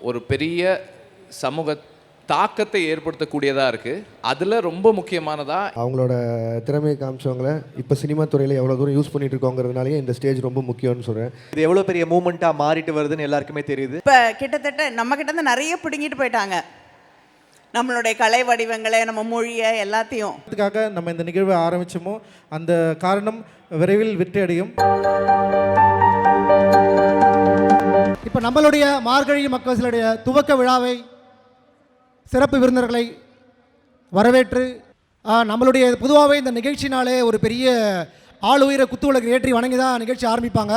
ஒரு பெரிய சமூக தாக்கத்தை ஏற்படுத்தக்கூடியதாக இருக்குது. அதில் ரொம்ப முக்கியமானதாக அவங்களோட திறமையை காமிச்சவங்கள இப்போ சினிமா துறையில் எவ்வளோ தூரம் யூஸ் பண்ணிட்டு இருக்கோங்கிறதுனாலே இந்த ஸ்டேஜ் ரொம்ப முக்கியம்னு சொல்கிறேன். இது எவ்வளோ பெரிய மூமெண்ட்டாக மாறிட்டு வருதுன்னு எல்லாருக்குமே தெரியுது. இப்போ கிட்டத்தட்ட நம்ம கிட்ட இருந்து நிறைய பிடுங்கிட்டு போயிட்டாங்க, நம்மளுடைய கலை வடிவங்களை, நம்ம மொழியை, எல்லாத்தையும். அதுக்காக நம்ம இந்த நிகழ்வை ஆரம்பிச்சோமோ அந்த காரணம் விரைவில் வெற்றி அடையும். இப்போ நம்மளுடைய மார்கழி மக்களுடைய துவக்க விழாவை சிறப்பு விருந்தினர்களை வரவேற்று நம்மளுடைய பொதுவாகவே இந்த நிகழ்ச்சினாலே ஒரு பெரிய ஆளுயிரை குத்துவிளக்கு ஏற்றி வணங்கி தான் நிகழ்ச்சி ஆரம்பிப்பாங்க.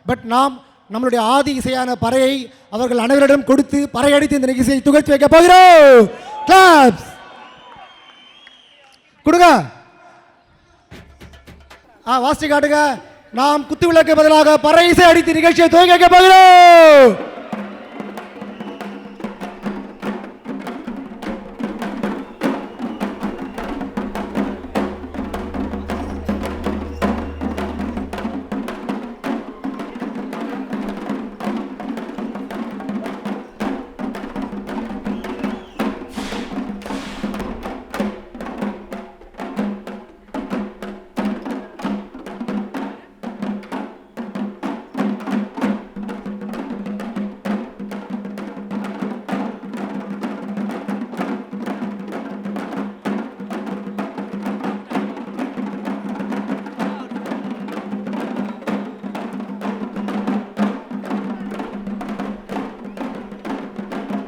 பட் நாம் நம்மளுடைய ஆதி இசையான பறையை அவர்கள் அனைவரிடம் கொடுத்து பறையடித்து இந்த நிகழ்ச்சியை துவக்கி வைக்க போகிறோம். கிளாப்ஸ் கொடுங்க, வாசிச்சு காட்டுங்க. நாம் குத்துவிளக்கு பதிலாக பறை இசை அடித்து நிகழ்ச்சியை துவக்கி வைக்க போகிறோம்.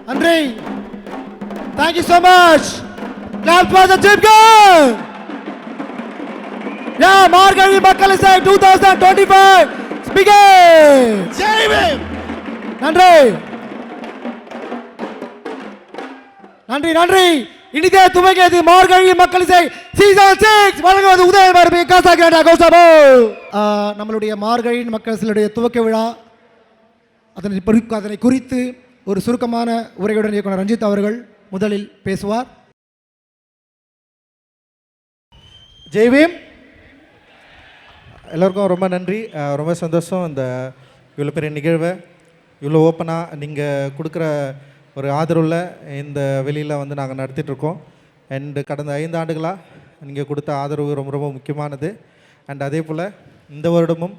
நன்றி. Thank you so much. Clap for the team girl. Yeah, மார்கழி மக்கள் இசை 2025 begin. ஜெய் பீம். நன்றி நன்றி நன்றி. இனிதே துவங்கியது மார்கழி மக்கள் இசை சீசன் 6 வழங்குவது உதயபாரதி காசாகிரா கோசபோ. நம்மளுடைய மார்கழி மக்கள் இசையுடைய துவக்க விழா அதனை குறித்து ஒரு சுருக்கமான உரையுடன் இயக்குனர் ரஞ்சித் அவர்கள் முதலில் பேசுவார். ஜெய்வீம். எல்லோருக்கும் ரொம்ப நன்றி. ரொம்ப சந்தோஷம் இந்த இவ்வளோ பெரிய நிகழ்வை இவ்வளோ ஓப்பனாக நீங்கள் கொடுக்குற ஒரு ஆதரவில் இந்த வெளியில் வந்து நாங்கள் நடத்திட்டுருக்கோம். அண்டு கடந்த 5 ஆண்டுகளாக நீங்கள் கொடுத்த ஆதரவு ரொம்ப ரொம்ப முக்கியமானது. அண்ட் அதே போல் இந்த வருடமும்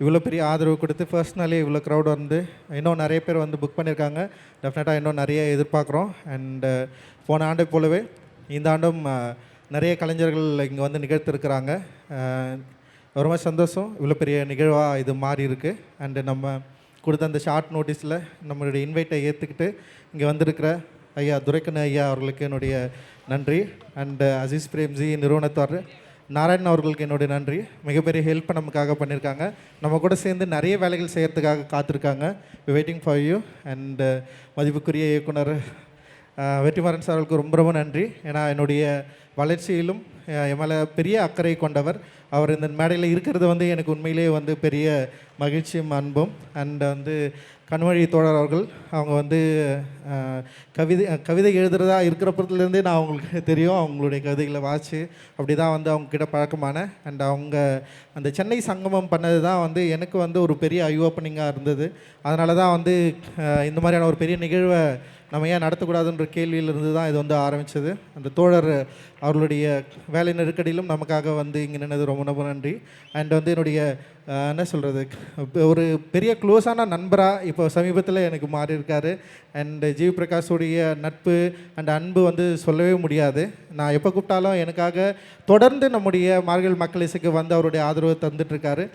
இவ்வளோ பெரிய ஆதரவு கொடுத்து பர்சனலி இவ்வளோ க்ரௌட் வந்து இன்னும் நிறைய பேர் வந்து புக் பண்ணியிருக்காங்க. டெஃபினட்டாக இன்னும் நிறைய எதிர்பார்க்குறோம். அண்டு போன ஆண்டை போலவே இந்த ஆண்டும் நிறைய கலைஞர்கள் இங்கே வந்து நிகழ்த்திருக்கிறாங்க. ரொம்ப சந்தோஷம். இவ்வளோ பெரிய நிகழ்வாக இது மாறி இருக்குது. அண்டு நம்ம கொடுத்த அந்த ஷார்ட் நோட்டீஸில் நம்மளுடைய இன்வைட்டை ஏற்றுக்கிட்டு இங்கே வந்திருக்கிற ஐயா துரைக்கண்ணு ஐயா அவர்களுக்கு என்னுடைய நன்றி. அண்டு அசீஸ் பிரேம்ஜி நிறுவனத்தார் நாராயணன் அவர்களுக்கு என்னுடைய நன்றி. மிகப்பெரிய ஹெல்ப் நமக்காக பண்ணியிருக்காங்க. நம்ம கூட சேர்ந்து நிறைய வேலைகள் செய்கிறதுக்காக காத்திருக்காங்க. Waiting for you. அண்டு மதிப்புக்குரிய இயக்குனர் வெற்றிமாறன் சார் அவர்களுக்கு ரொம்ப ரொம்ப நன்றி. ஏன்னா என்னுடைய வளர்ச்சியிலும் என் மேலே பெரிய அக்கறை கொண்டவர். அவர் இந்த மேடையில் இருக்கிறது வந்து எனக்கு உண்மையிலேயே வந்து பெரிய மகிழ்ச்சியும் அன்பும். அண்ட் வந்து கண்வழி தோழர் அவர்கள் அவங்க வந்து கவிதை எழுதுகிறதா இருக்கிறப்பத்துலேருந்தே நான் அவங்களுக்கு தெரியும். அவங்களுடைய கவிதைகளை வாசி அப்படி தான் வந்து அவங்கக்கிட்ட பழக்கமான. அண்ட் அவங்க அந்த சென்னை சங்கமம் பண்ணது தான் வந்து எனக்கு வந்து ஒரு பெரிய ஐ ஓப்பனிங்காக இருந்தது. அதனால தான் வந்து இந்த மாதிரியான ஒரு பெரிய நிகழ்வை நம்ம ஏன் நடத்தக்கூடாதுன்ற கேள்வியிலிருந்து தான் இது வந்து ஆரம்பித்தது. அந்த தோழர் அவர்களுடைய வேலை நெருக்கடியிலும் நமக்காக வந்து இங்கே நின்னது ரொம்ப ரொம்ப நன்றி. அண்ட் வந்து என்னுடைய என்ன சொல்கிறது ஒரு பெரிய க்ளோஸான நண்பராக இப்போ சமீபத்தில் எனக்கு மாறி இருக்கார். அண்டு ஜிவி பிரகாஷோடைய நட்பு அண்ட் அன்பு வந்து சொல்லவே முடியாது. நான் எப்போ கூப்பிட்டாலும் எனக்காக தொடர்ந்து நம்முடைய மார்கழி மக்கள் இசைக்கு வந்து அவருடைய ஆதரவு தந்துட்டுருக்காரு.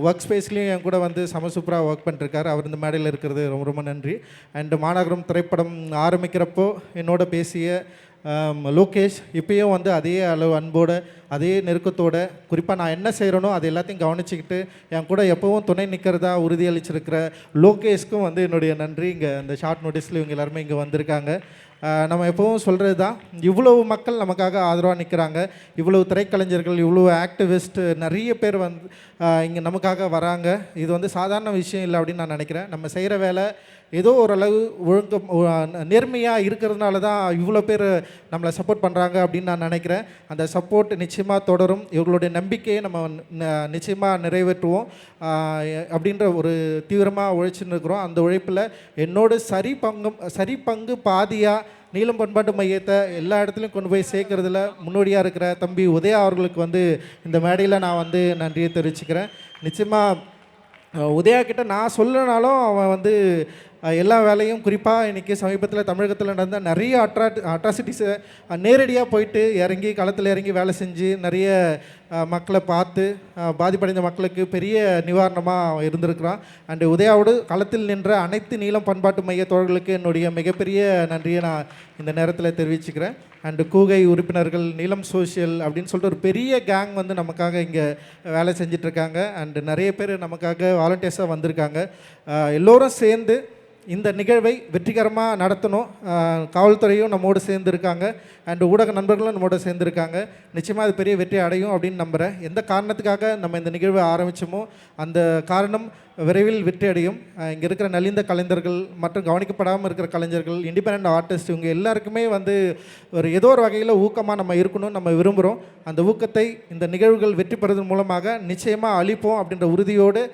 ஒர்க் ஸ்பேஸ்லேயும் என் கூட வந்து சூப்பராக ஒர்க் பண்ணிட்டுருக்காரு. அவர் இந்த மேடையில் இருக்கிறது ரொம்ப ரொம்ப நன்றி. அண்டு மாநகரம் திரைப்படம் ஆரம்பிக்கிறப்போ என்னோட பேசிய லோகேஷ் இப்பயும் வந்து அதே அளவு அன்போடு அதே நெருக்கத்தோடு குறிப்பாக நான் என்ன செய்கிறேனோ அது எல்லாத்தையும் கவனிச்சிக்கிட்டு என் கூட எப்போவும் துணை நிற்கிறதா உறுதியளிச்சிருக்கிற லோகேஷ்க்கும் வந்து என்னுடைய நன்றி. இங்கே அந்த ஷார்ட் நோட்டீஸில் இவங்க எல்லாருமே இங்கே வந்திருக்காங்க. நம்ம எப்போவும் சொல்கிறது தான், இவ்வளவு மக்கள் நமக்காக ஆதரவாக நிற்கிறாங்க. இவ்வளவு திரைக்கலைஞர்கள், இவ்வளோ ஆக்டிவிஸ்ட் நிறைய பேர் வந்து இங்கே நமக்காக வராங்க. இது வந்து சாதாரண விஷயம் இல்லை அப்படின்னு நான் நினைக்கிறேன். நம்ம செய்கிற வேலை ஏதோ ஓரளவு நேர்மையாக இருக்கிறதுனால தான் இவ்வளோ பேர் நம்மளை சப்போர்ட் பண்ணுறாங்க அப்படின்னு நான் நினைக்கிறேன். அந்த சப்போர்ட் நிச்சயமாக தொடரும். இவர்களுடைய நம்பிக்கையை நம்ம நிச்சயமாக நிறைவேற்றுவோம் அப்படின்ற ஒரு தீவிரமாக உழைச்சின்னு இருக்கிறோம். அந்த உழைப்பில் என்னோட சரி பங்கு பாதியாக நீலம் பண்பாட்டு மையத்தை எல்லா இடத்துலையும் கொண்டு போய் சேர்க்கறதுல முன்னோடியாக இருக்கிற தம்பி உதயா அவர்களுக்கு வந்து இந்த மேடையில் நான் வந்து நன்றியை தெரிவிச்சுக்கிறேன். நிச்சயமாக உதயா கிட்ட நான் சொல்லனாலும் அவன் வந்து எல்லா வேலையும் குறிப்பாக இன்றைக்கி சமீபத்தில் தமிழகத்தில் நடந்த நிறைய அட்ராசிட்டிஸை நேரடியாக போயிட்டு இறங்கி களத்தில் இறங்கி வேலை செஞ்சு நிறைய மக்களை பார்த்து பாதிப்படைந்த மக்களுக்கு பெரிய நிவாரணமாக இருந்திருக்கிறான். அண்டு உதயாவோடு களத்தில் நின்ற அனைத்து நீலம் பண்பாட்டு மைய தோழர்களுக்கு என்னுடைய மிகப்பெரிய நன்றியை நான் இந்த நேரத்தில் தெரிவிச்சுக்கிறேன். அண்டு கூகை உறுப்பினர்கள், நீலம் சோஷியல் அப்படின்னு சொல்லிட்டு ஒரு பெரிய கேங் வந்து நமக்காக இங்கே வேலை செஞ்சிட்ருக்காங்க. அண்டு நிறைய பேர் நமக்காக வாலண்டியர்ஸாக வந்திருக்காங்க. எல்லோரும் சேர்ந்து இந்த நிகழ்வை வெற்றிகரமாக நடத்தணும். காவல்துறையும் நம்மோடு சேர்ந்துருக்காங்க, அண்டு ஊடக நண்பர்களும் நம்மோடு சேர்ந்துருக்காங்க. நிச்சயமாக அது பெரிய வெற்றி அடையும் அப்படின்னு நம்புகிறேன். எந்த காரணத்துக்காக நம்ம இந்த நிகழ்வை ஆரம்பித்தோமோ அந்த காரணம் விரைவில் வெற்றி அடையும். இங்கே இருக்கிற நலிந்த கலைஞர்கள் மற்றும் கவனிக்கப்படாமல் இருக்கிற கலைஞர்கள், இண்டிபெண்ட் ஆர்டிஸ்ட், இவங்க எல்லாருக்குமே வந்து ஏதோ ஒரு வகையில் ஊக்கமாக நம்ம இருக்கணும்னு நம்ம விரும்புகிறோம். அந்த ஊக்கத்தை இந்த நிகழ்வுகள் வெற்றி பெறுவதன் மூலமாக நிச்சயமாக அளிப்போம் அப்படின்ற உறுதியோடு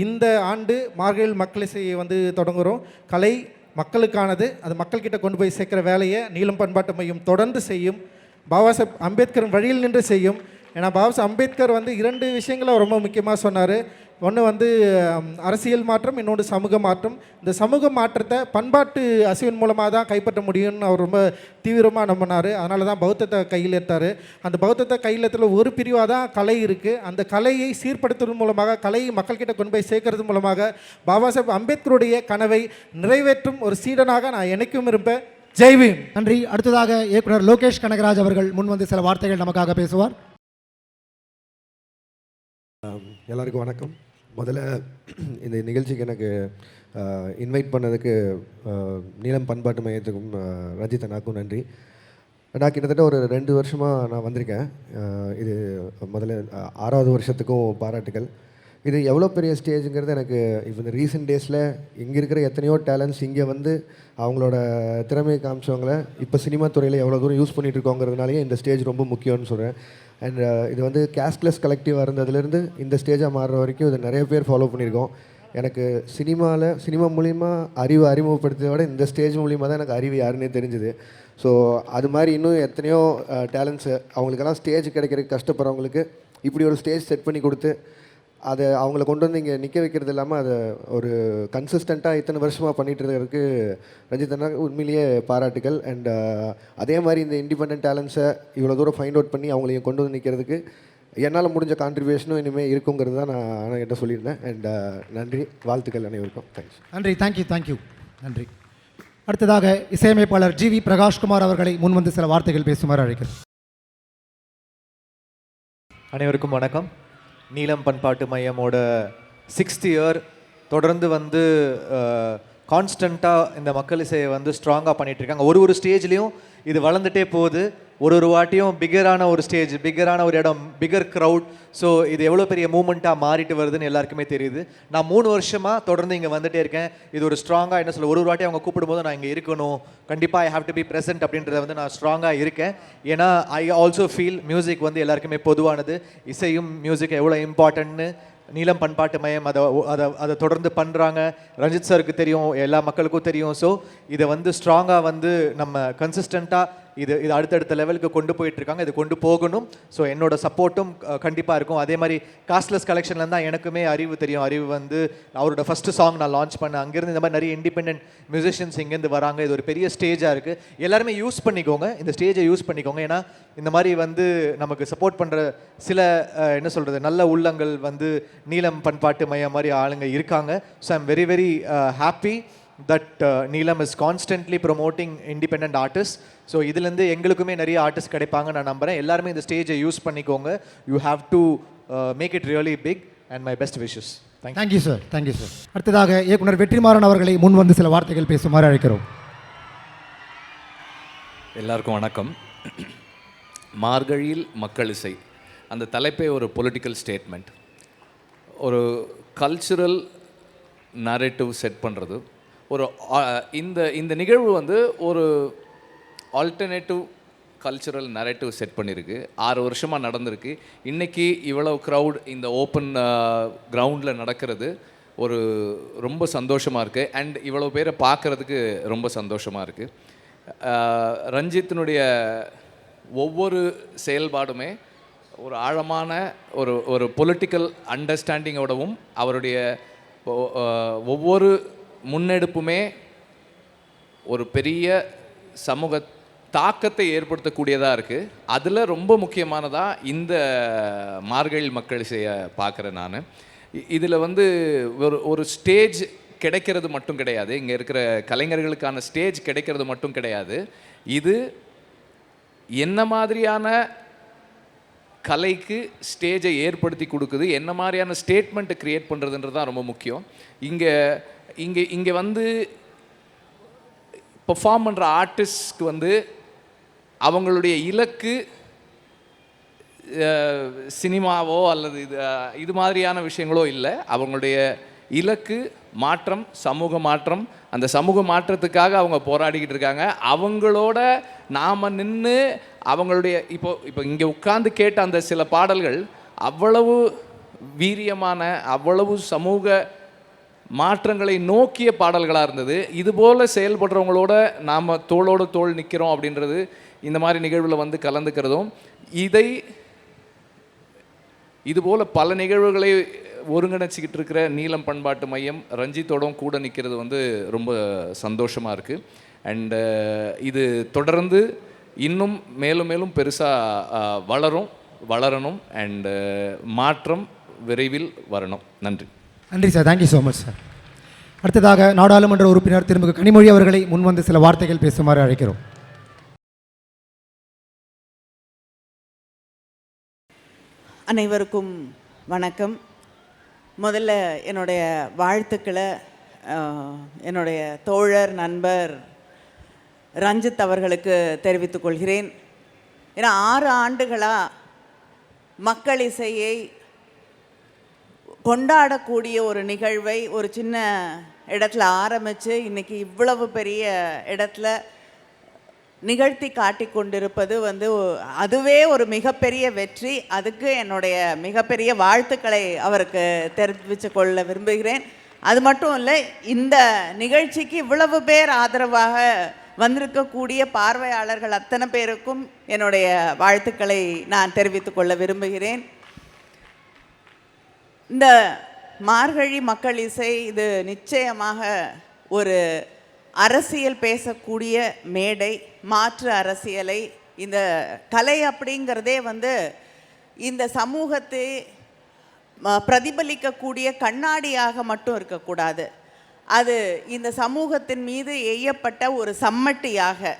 இந்த ஆண்டு மார்கழியில் மக்களிசையை வந்து தொடங்குகிறோம். கலை மக்களுக்கானது, அது மக்கள்கிட்ட கொண்டு போய் சேர்க்குற வேலையை நீலம் பண்பாட்டு மையம் தொடர்ந்து செய்யும். பாபா சாஹேப் அம்பேத்கர் வழியில் நின்று செய்யும். ஏன்னா பாபா சாஹேப் அம்பேத்கர் வந்து 2 விஷயங்களை ரொம்ப முக்கியமாக சொன்னார். ஒன்று வந்து அரசியல் மாற்றம், இன்னொன்று சமூக மாற்றம். இந்த சமூக மாற்றத்தை பண்பாட்டு அசைவின் மூலமாக தான் கைப்பற்ற முடியும்னு அவர் ரொம்ப தீவிரமாக நம்பினார். அதனால தான் பௌத்தத்தை கையில் எடுத்தார். அந்த பௌத்தத்தை கையில் எடுத்துல ஒரு பிரிவாக தான் கலை இருக்குது. அந்த கலையை சீர்படுத்துவதன் மூலமாக, கலையை மக்கள்கிட்ட கொண்டு போய் சேர்க்கறது மூலமாக பாபா சாஹேப் அம்பேத்கருடைய கனவை நிறைவேற்றும் ஒரு சீடனாக நான் என்னைக்கும் இருப்பேன். ஜெய்பீம். நன்றி. அடுத்ததாக இயக்குனர் லோகேஷ் கனகராஜ் அவர்கள் முன் வந்து சில வார்த்தைகள் நமக்காக பேசுவார். எல்லாருக்கும் வணக்கம். முதல்ல இந்த நிகழ்ச்சிக்கு எனக்கு இன்வைட் பண்ணதுக்கு நீலம் பண்பாட்டு மையத்துக்கும் ரஞ்சித் அண்ணாக்கும் நன்றி. நான் கிட்டத்தட்ட ஒரு 2 வருஷமாக நான் வந்திருக்கேன். இது முதல்ல 6வது வருஷத்துக்கும் பாராட்டுகள். இது எவ்வளோ பெரிய ஸ்டேஜுங்கிறது எனக்கு இப்போ இந்த ரீசெண்ட் டேஸில் இங்கே இருக்கிற எத்தனையோ டேலண்ட்ஸ் இங்கே வந்து அவங்களோட திறமையை காமிச்சவங்கள இப்போ சினிமா துறையில் எவ்வளோ தூரம் யூஸ் பண்ணிகிட்டு இருக்கோங்கிறதுனாலேயே இந்த ஸ்டேஜ் ரொம்ப முக்கியம்னு சொல்கிறேன். அண்ட் இது வந்து கேஸ்ட்லெஸ் கலெக்டிவாக இருந்ததுலேருந்து இந்த ஸ்டேஜாக மாறுற வரைக்கும் இது நிறைய பேர் ஃபாலோ பண்ணியிருக்கோம். எனக்கு சினிமா மூலிமா அறிவை அறிமுகப்படுத்தியதை விட இந்த ஸ்டேஜ் மூலிமா தான் எனக்கு அறிவு யாருன்னே தெரிஞ்சுது. ஸோ அது மாதிரி இன்னும் எத்தனையோ டேலண்ட்ஸு அவங்களுக்கெல்லாம் ஸ்டேஜ் கிடைக்கிறதுக்கு கஷ்டப்படுறவங்களுக்கு இப்படி ஒரு ஸ்டேஜ் செட் பண்ணி கொடுத்து அதை அவங்கள கொண்டு வந்து இங்கே நிற்க வைக்கிறது இல்லாமல் அதை ஒரு கன்சிஸ்டண்ட்டாக இத்தனை வருஷமாக பண்ணிகிட்டு இருக்கிறதுக்கு ரஞ்சித் அண்ணா உண்மையிலேயே பாராட்டுகள். அண்ட் அதே மாதிரி இந்த இண்டிபெண்ட் டேலண்ட்ஸை இவ்வளோ தூரம் ஃபைண்ட் அவுட் பண்ணி அவங்களையும் கொண்டு வந்து நிற்கிறதுக்கு என்னால் முடிஞ்ச கான்ட்ரிபியூஷனும் இனிமேல் இருக்குங்கிறது தான் நான் அண்ணகிட்ட சொல்லியிருந்தேன். அண்ட் நன்றி, வாழ்த்துக்கள் அனைவருக்கும். தேங்க்ஸ். நன்றி. தேங்க்யூ. நன்றி. அடுத்ததாக இசையமைப்பாளர் ஜிவி பிரகாஷ்குமார் அவர்களை முன் வந்து சில வார்த்தைகள் பேசுமாறு அழைக்கிறேன். அனைவருக்கும் வணக்கம். நீலம் பண்பாட்டு மையமோட 6th இயர் தொடர்ந்து வந்து கான்ஸ்டண்ட்டாக இந்த மக்கள் இசையை வந்து ஸ்ட்ராங்காக பண்ணிகிட்ருக்காங்க. ஒரு ஸ்டேஜ்லேயும் இது வளர்ந்துட்டே போகுது. ஒரு வாட்டியும் பிகரான ஒரு ஸ்டேஜ், பிகரான ஒரு இடம், பிகர் க்ரௌட். ஸோ இது எவ்வளோ பெரிய மூமெண்ட்டாக மாறிட்டு வருதுன்னு எல்லாருக்குமே தெரியுது. நான் 3 வருஷமாக தொடர்ந்து இங்கே வந்துட்டே இருக்கேன். இது ஒரு ஸ்ட்ராங்காக என்ன சொல்ல, ஒரு வாட்டி அவங்க கூப்பிடும்போது நான் இங்கே இருக்கணும், கண்டிப்பாக I have to be present அப்படின்றத வந்து நான் ஸ்ட்ராங்காக இருக்கேன். ஏன்னா ஐ ஆல்சோ ஃபீல் மியூசிக் வந்து எல்லாருக்குமே பொதுவானது. இசையும் மியூசிக் எவ்வளோ இம்பார்ட்டன்ட்னு நீலம் பண்பாட்டு மையம் அதை தொடர்ந்து பண்ணுறாங்க. ரஞ்சித் சாருக்கு தெரியும், எல்லா மக்களுக்கும் தெரியும். ஸோ இதை வந்து ஸ்ட்ராங்காக வந்து நம்ம கன்சிஸ்டண்ட்டாக இது அடுத்தடுத்த லெவலுக்கு கொண்டு போயிட்டுருக்காங்க. இது கொண்டு போகணும். ஸோ என்னோட சப்போர்ட்டும் கண்டிப்பாக இருக்கும். அதே மாதிரி காஸ்ட்லெஸ் கலெக்ஷன்லேருந்து தான் எனக்குமே அறிவு தெரியும். அறிவு வந்து அவரோட ஃபஸ்ட்டு சாங் நான் லான்ச் பண்ணேன். அங்கேருந்து இந்த மாதிரி நிறைய இண்டிபெண்டன்ட் மியூசிஷியன்ஸ் இங்கேருந்து வராங்க. இது ஒரு பெரிய ஸ்டேஜாக இருக்குது. எல்லாருமே யூஸ் பண்ணிக்கோங்க, இந்த ஸ்டேஜை யூஸ் பண்ணிக்கோங்க. ஏன்னா இந்த மாதிரி வந்து நமக்கு சப்போர்ட் பண்ணுற சில என்ன சொல்கிறது நல்ல உள்ளங்கள் வந்து நீலம் பண்பாட்டு மையம் மாதிரி ஆளுங்க இருக்காங்க. So I'm very very happy that Neelam is constantly promoting independent artists. So இதுலேருந்து எங்களுக்குமே நிறைய ஆர்டிஸ்ட் கிடைப்பாங்க நான் நம்புகிறேன். எல்லாருமே இந்த ஸ்டேஜை யூஸ் பண்ணிக்கோங்க. You have to make it really big and my best wishes. Thank you sir. அடுத்ததாக இயக்குனர் வெற்றிமாறன் அவர்களை முன் வந்து சில வார்த்தைகள் பேசுமாறு அழைக்கிறோம். எல்லாருக்கும் வணக்கம். மார்கழியில் மக்கள் இசை அந்த தலைப்பே ஒரு பொலிட்டிக்கல் ஸ்டேட்மெண்ட். ஒரு கல்ச்சுரல் நரேட்டிவ் செட் பண்ணுறது, ஒரு இந்த இந்த நிகழ்வு வந்து ஒரு ஆல்டர்னேட்டிவ் கல்ச்சுரல் நரேட்டிவ் செட் பண்ணியிருக்கு. 6 வருஷமாக நடந்திருக்கு. இன்றைக்கி இவ்வளோ க்ரௌட் இந்த ஓப்பன் கிரவுண்டில் நடக்கிறது ஒரு ரொம்ப சந்தோஷமாக இருக்குது. அண்ட் இவ்வளோ பேரை பார்க்குறதுக்கு ரொம்ப சந்தோஷமாக இருக்குது. ரஞ்சித்தினுடைய ஒவ்வொரு செயல்பாடுமே ஒரு ஆழமான ஒரு பொலிட்டிக்கல் அண்டர்ஸ்டாண்டிங்கோடவும் அவருடைய ஒவ்வொரு முன்னெடுப்புமே ஒரு பெரிய சமூக தாக்கத்தை ஏற்படுத்தக்கூடியதாக இருக்குது. அதில் ரொம்ப முக்கியமானதாக இந்த மார்கழி மக்கள் செய்ய பார்க்குறேன் நான். இதில் வந்து ஒரு ஸ்டேஜ் கிடைக்கிறது மட்டும் கிடையாது, இங்கே இருக்கிற கலைஞர்களுக்கான ஸ்டேஜ் கிடைக்கிறது மட்டும் கிடையாது. இது என்ன மாதிரியான கலைக்கு ஸ்டேஜை ஏற்படுத்தி கொடுக்குது, என்ன மாதிரியான ஸ்டேட்மெண்ட்டை க்ரியேட் பண்ணுறதுன்றது தான் ரொம்ப முக்கியம். இங்கே இங்கே இங்கே வந்து பெர்ஃபார்ம் பண்ணுற ஆர்டிஸ்ட்க்கு வந்து அவங்களுடைய இலக்கு சினிமாவோ அல்லது இது மாதிரியான விஷயங்களோ இல்லை. அவங்களுடைய இலக்கு மாற்றம், சமூக மாற்றம். அந்த சமூக மாற்றத்துக்காக அவங்க போராடிக்கிட்டு இருக்காங்க. அவங்களோட நாம் நின்று அவங்களுடைய இப்போ இங்கே உட்கார்ந்து கேட்ட அந்த சில பாடல்கள் அவ்வளவு வீரியமான, அவ்வளவு சமூக மாற்றங்களை நோக்கிய பாடல்களாக இருந்தது. இதுபோல் செயல்படுறவங்களோட நாம் தோளோடு தோள் நிற்கிறோம் அப்படின்றது இந்த மாதிரி நிகழ்வில் வந்து கலந்துக்கிறதும், இதுபோல் பல நிகழ்வுகளை ஒருங்கிணைச்சிக்கிட்டு இருக்கிற நீலம் பண்பாட்டு மையம் ரஞ்சித்தோடும் கூட நிற்கிறது வந்து ரொம்ப சந்தோஷமாக இருக்குது. அண்டு இது தொடர்ந்து இன்னும் மேலும் மேலும் பெருசாக வளரணும் அண்டு மாற்றம் விரைவில் வரணும். நன்றி. நன்றி sir. Thank you so much sir. அடுத்ததாக நாடாளுமன்ற உறுப்பினர் திரும்ப கனிமொழி அவர்களை முன்வந்து சில வார்த்தைகள் பேசுமாறு அழைக்கிறோம். அனைவருக்கும் வணக்கம். முதல்ல என்னுடைய வாழ்த்துக்களை என்னுடைய தோழர் நண்பர் ரஞ்சித் அவர்களுக்கு தெரிவித்துக் கொள்கிறேன். ஏன்னா 6 ஆண்டுகளாக மக்கள் இசையை கொண்டாடக்கூடிய ஒரு நிகழ்வை ஒரு சின்ன இடத்துல ஆரம்பித்து இன்றைக்கி இவ்வளவு பெரிய இடத்துல நிகழ்த்தி காட்டி கொண்டிருப்பது வந்து அதுவே ஒரு மிகப்பெரிய வெற்றி. அதுக்கு என்னுடைய மிகப்பெரிய வாழ்த்துக்களை அவருக்கு தெரிவித்து கொள்ள விரும்புகிறேன். அது மட்டும் இல்லை, இந்த நிகழ்ச்சிக்கு இவ்வளவு பேர் ஆதரவாக வந்திருக்கக்கூடிய பார்வையாளர்கள் அத்தனை பேருக்கும் என்னுடைய வாழ்த்துக்களை நான் தெரிவித்துக் கொள்ள விரும்புகிறேன். இந்த மார்கழி மக்கள் இசை இது நிச்சயமாக ஒரு அரசியல் பேசக்கூடிய மேடை, மாற்று அரசியலை, இந்த கலை அப்படிங்கிறதே வந்து இந்த சமூகத்தை பிரதிபலிக்கக்கூடிய கண்ணாடியாக மட்டும் இருக்கக்கூடாது. அது இந்த சமூகத்தின் மீது எய்யப்பட்ட ஒரு சம்மட்டியாக,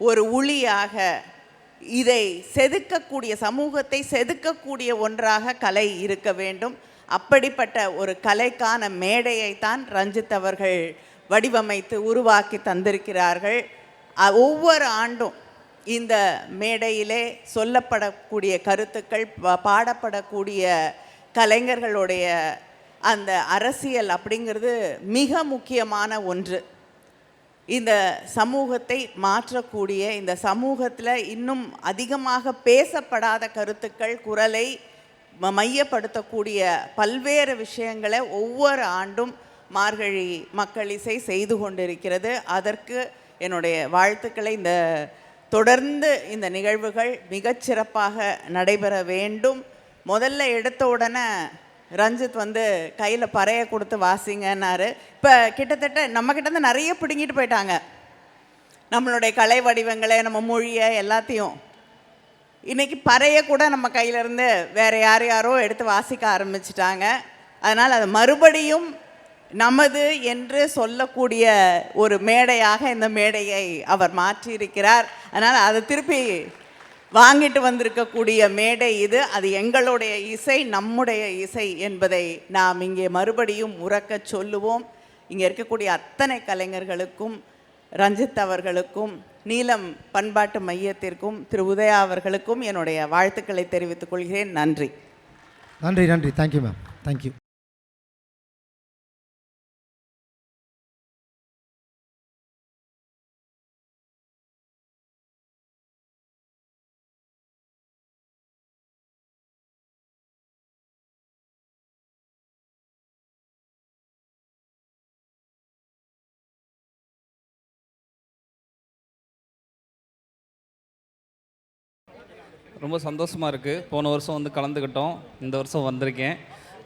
ஒரு உளியாக, இதை செதுக்கக்கூடிய, சமூகத்தை செதுக்கக்கூடிய ஒன்றாக கலை இருக்க வேண்டும். அப்படிப்பட்ட ஒரு கலைக்கான மேடையைத்தான் ரஞ்சித் அவர்கள் வடிவமைத்து உருவாக்கி தந்திருக்கிறார்கள். ஒவ்வொரு ஆண்டும் இந்த மேடையிலே சொல்லப்படக்கூடிய கருத்துக்கள், பாடப்படக்கூடிய கலைஞர்களுடைய அந்த அரசியல் அப்படிங்கிறது மிக முக்கியமான ஒன்று. இந்த சமூகத்தை மாற்றக்கூடிய, இந்த சமூகத்தில் இன்னும் அதிகமாக பேசப்படாத கருத்துக்கள், குரலை மையப்படுத்தக்கூடிய பல்வேறு விஷயங்களை ஒவ்வொரு ஆண்டும் மார்கழி மக்கள் இசை செய்து கொண்டிருக்கிறது. அதற்கு என்னுடைய வாழ்த்துக்களை. இந்த தொடர்ந்து இந்த நிகழ்வுகள் மிகச்சிறப்பாக நடைபெற வேண்டும். முதல்ல எடுத்த உடனே ரஞ்சித் வந்து கையில் பறையை கொடுத்து வாசிங்கன்னாரு. இப்போ கிட்டத்தட்ட நம்மக்கிட்டேருந்து நிறைய பிடுங்கிட்டு போயிட்டாங்க, நம்மளுடைய கலை வடிவங்களை, நம்ம மொழியை எல்லாத்தையும். இன்றைக்கி பறையை கூட நம்ம கையிலேருந்து வேறு யாரோ எடுத்து வாசிக்க ஆரம்பிச்சிட்டாங்க. அதனால் அது மறுபடியும் நமது என்று சொல்லக்கூடிய ஒரு மேடையாக இந்த மேடையை அவர் மாற்றியிருக்கிறார். அதனால் அதை திருப்பி வாங்கிட்டு வந்திருக்கக்கூடிய மேடை இது. அது எங்களுடைய இசை, நம்முடைய இசை என்பதை நாம் இங்கே மறுபடியும் உறக்க சொல்லுவோம். இங்கே இருக்கக்கூடிய அத்தனை கலைஞர்களுக்கும், ரஞ்சித் அவர்களுக்கும், நீலம் பண்பாட்டு மையத்திற்கும், திரு உதயா அவர்களுக்கும் என்னுடைய வாழ்த்துக்களை தெரிவித்துக் கொள்கிறேன். நன்றி. நன்றி. நன்றி. Thank you ma'am. தேங்க்யூ. ரொம்ப சந்தோஷமாக இருக்குது. போன வருஷம் வந்து கலந்துக்கிட்டோம், இந்த வருஷம் வந்திருக்கேன்.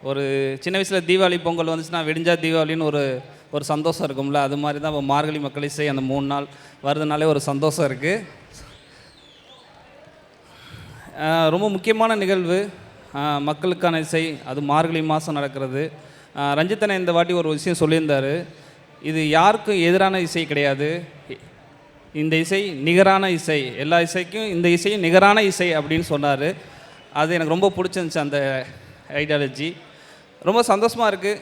ஒரு சின்ன வயசில் தீபாவளி பொங்கல் வந்துச்சுன்னா விடிஞ்சா தீபாவளின்னு ஒரு சந்தோஷம் இருக்கும்ல, அது மாதிரி தான் இப்போ மார்கழி மக்கள் இசை அந்த 3 நாள் வருதுனாலே ஒரு சந்தோஷம் இருக்குது. ரொம்ப முக்கியமான நிகழ்வு மக்களுக்கான இசை, அது மார்கழி மாதம் நடக்கிறது. ரஞ்சித்தனை இந்த வாட்டி ஒரு விஷயம் சொல்லியிருந்தார், இது யாருக்கும் எதிரான இசை கிடையாது, இந்த இசை நிகரான இசை, எல்லா இசைக்கும் இந்த இசை நிகரான இசை அப்படின்னு சொன்னார். அது எனக்கு ரொம்ப பிடிச்சிருந்துச்சு அந்த ஐடியாலஜி. ரொம்ப சந்தோஷமாக இருக்குது.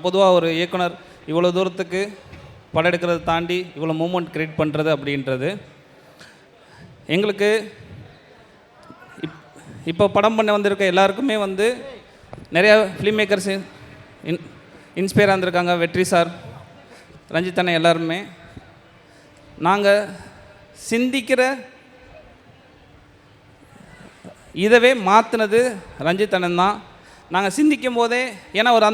பொதுவாக ஒரு இயக்குனர் இவ்வளோ தூரத்துக்கு படம் எடுக்கிறத தாண்டி இவ்வளோ மூமெண்ட் க்ரியேட் பண்ணுறது அப்படின்றது எங்களுக்கு இப்போ படம் பண்ண வந்திருக்க எல்லாருக்குமே வந்து நிறையா ஃபிலிம் மேக்கர்ஸ் இன்ஸ்பயராக இருந்திருக்காங்க. வெற்றி சார், ரஞ்சித் அண்ணன், எல்லாருமே. நாங்கள் சிந்திக்கிற இதவே மாற்றினது ரஞ்சித் அண்ணன் தான். நாங்கள் சிந்திக்கும் போதே, ஏன்னா ஒரு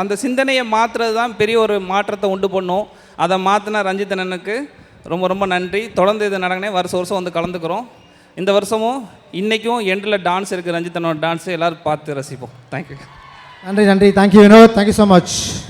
அந்த சிந்தனையை மாற்றுறது தான் பெரிய ஒரு மாற்றத்தை உண்டு பண்ணும். அதை மாற்றின ரஞ்சித் அண்ணனுக்கு ரொம்ப ரொம்ப நன்றி. தொடர்ந்து இது நடக்குனே வருஷம் வந்து கலந்துக்கிறோம். இந்த வருஷமும் இன்றைக்கும் எண்டில் டான்ஸ் இருக்குது, ரஞ்சித் அண்ணனோட டான்ஸு எல்லோரும் பார்த்து ரசிப்போம். தேங்க்யூ. நன்றி. Thank you Vinoth. Thank you so much.